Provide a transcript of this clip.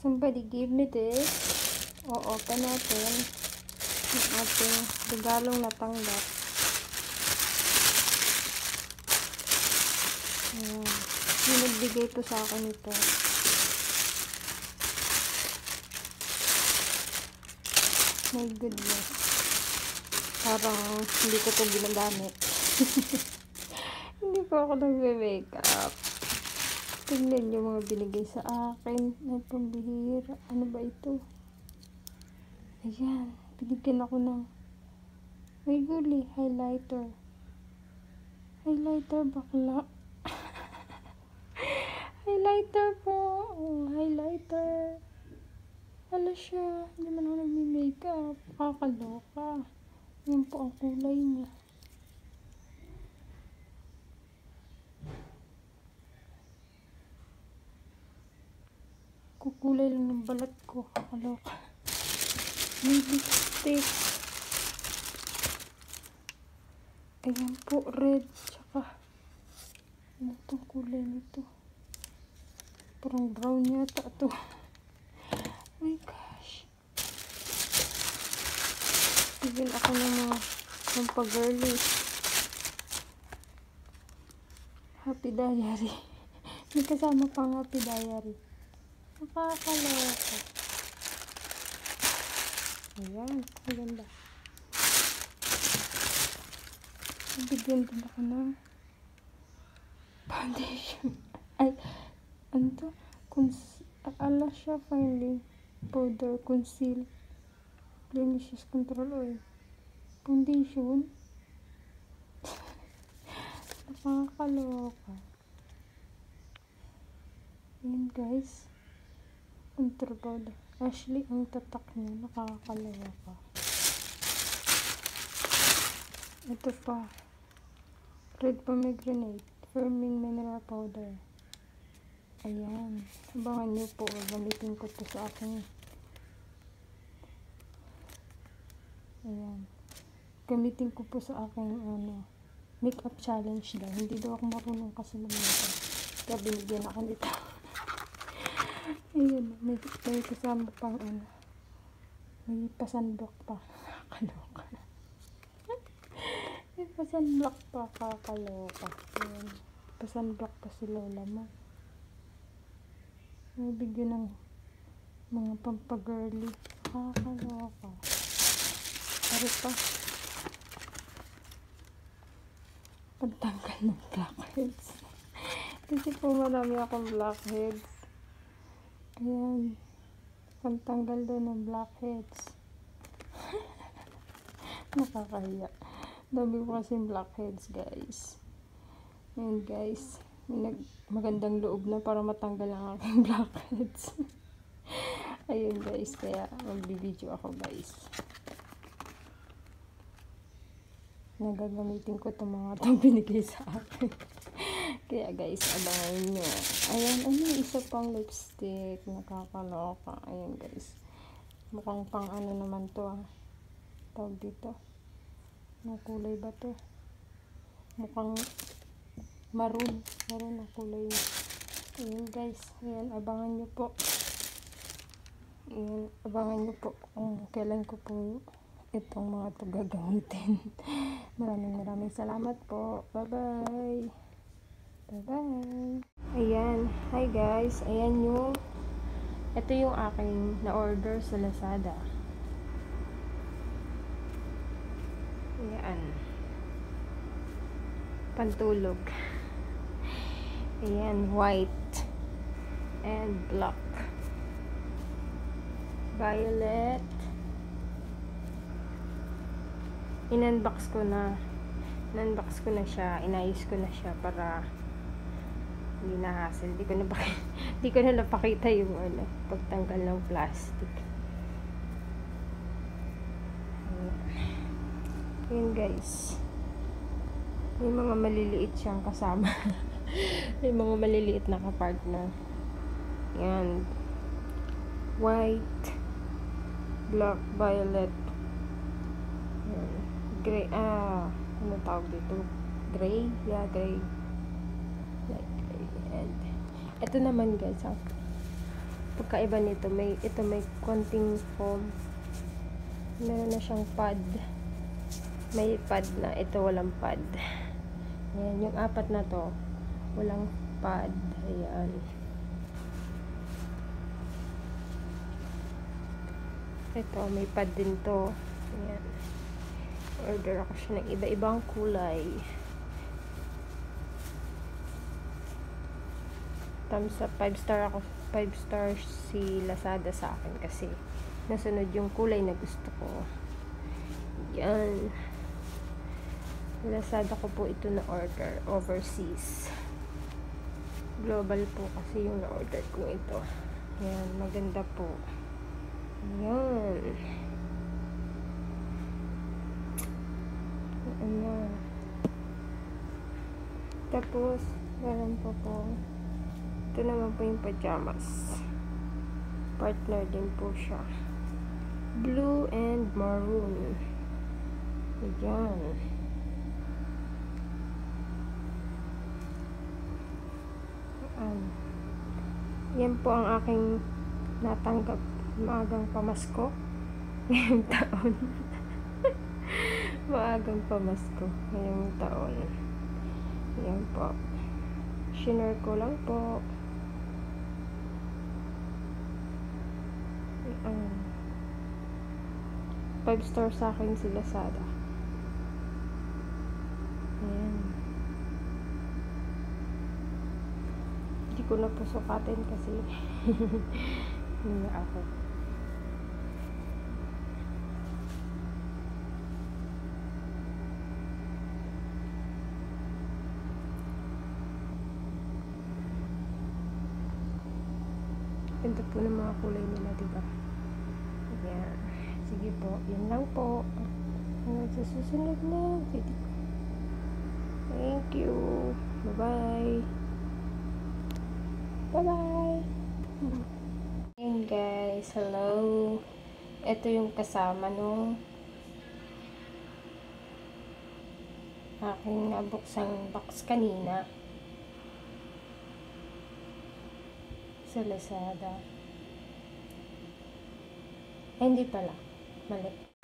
Somebody gave me this. O-open natin yung ating regalong natanggap. Ayan. Yung nagbigay po sa akin ito. My goodness. Parang hindi ko ito ginagamit. Hindi po ako nagbe-makeup. Tingnan yung mga binigay sa akin. Ay, pambihira. Ano ba ito? Ayan. Binigyan ako ng may guli. Highlighter. Highlighter bakla. Highlighter po. Oh, highlighter. Hala siya. Hindi man ako nagme-makeup. Kakaloka. Yan po ang kulay niya. Kukulay lang ng balat ko. Kakaloka. May lipstick. Ayan po. Red. Tsaka ano itong kulay nito? Parang brown yata ito. Oh my gosh. Bigyan ako ng mga pampagirly. Happy Diary. May kasama pang Happy Diary. Nakakaloka. Ayan. Maganda. Bigyan din ako ng foundation. Ay, ano to? Ala siya finally. Powder, conceal, blemishes control oil. Foundation. Nakakaloka. Ayan guys. Contour powder. Actually, ang tatak niya. Nakakaloka. Ito pa. Red pomegranate. Firming mineral powder. Ayan. Abangan nyo po. Gamitin ko to sa akin. Ayan. Gamitin ko po sa aking makeup challenge daw. Hindi daw ako marunong kasi mag-makeup. Kaya binigyan ako nito. Ayan. May kasama pang may pasunblock pa. Kakaloka. May pasunblock pa. Kakaloka. Ayan. Pasunblock pa si Lola mo. May bigyan ng mga pampagirly. Kakaloka. Pari pa. Pagtanggal ng blackheads. Kasi po marami akong blackheads. Ayan. Pagtanggal daw ng blackheads. Nakakahiya. Dami ko kasing blackheads, guys. Ayan, guys. May magandang loob na para matanggal ang aking blackheads. Ayun, guys. Kaya magbibideo ako, guys. Nagagamitin ko itong mga itong binigay sa akin. Kaya guys, abangan nyo. Ayan, isa pang lipstick. Nakakaloka. Ayan guys. Mukhang pang naman to tawag dito. Anong kulay ba to? Mukhang maroon. Maroon ang kulay. Ayan guys. Ayan, abangan nyo po. Ayan, abangan nyo po kung kailan ko po itong mga ito gagamitin. Maraming salamat po. Bye-bye. Bye-bye. Ayan. Hi guys. Ayan ito yung aking na-order sa Lazada. Ayan. Pantulog. Ayan. White and black. Violet. In-unbox ko na siya, inayos ko na siya para hindi na hassle. Hindi ko na napakita yung pagtanggal ng plastic. Ayan guys. May mga maliliit siyang kasama. May mga maliliit na kapartner. Ayan. White, black, violet, gray, ano tawag dito? Gray? Yeah, gray. Like gray. And ito naman guys, pagkaiba nito, ito may konting foam. Meron na siyang pad. May pad na. Ito walang pad. Ayan, yung apat na to, walang pad. Ayan. Ito, may pad din to. Ayan. Order ako siya ng iba-ibang kulay. Thumbs up, 5 star ako. 5 stars si Lazada sa akin kasi nasunod yung kulay na gusto ko. Yan. Lazada ko po ito na order. Overseas. Global po kasi yung na-order ko ito. Yan. Maganda po. Yan. Ano. Tapos, meron pa po. Ito naman po yung pajamas. Partner din po siya. Blue and maroon. Ayan. Yan po ang aking natanggap maagang pamasko ngayong taon. Maagang pamasko ngayong taon. Yan po. Shinare ko lang po. 5 star sa akin si Lazada. Ayan. Hindi ko na po sukatin kasi hindi ako. Ganda po ng mga kulay nila, diba? Ayan. Sige po, yun lang po. Hanggang sa susunod na video. Thank you. Bye-bye. Bye-bye. Ayan guys, hello. Ito yung kasama nung aking nabuksang box kanina sa Lazada. Ay, hindi pala. Mali.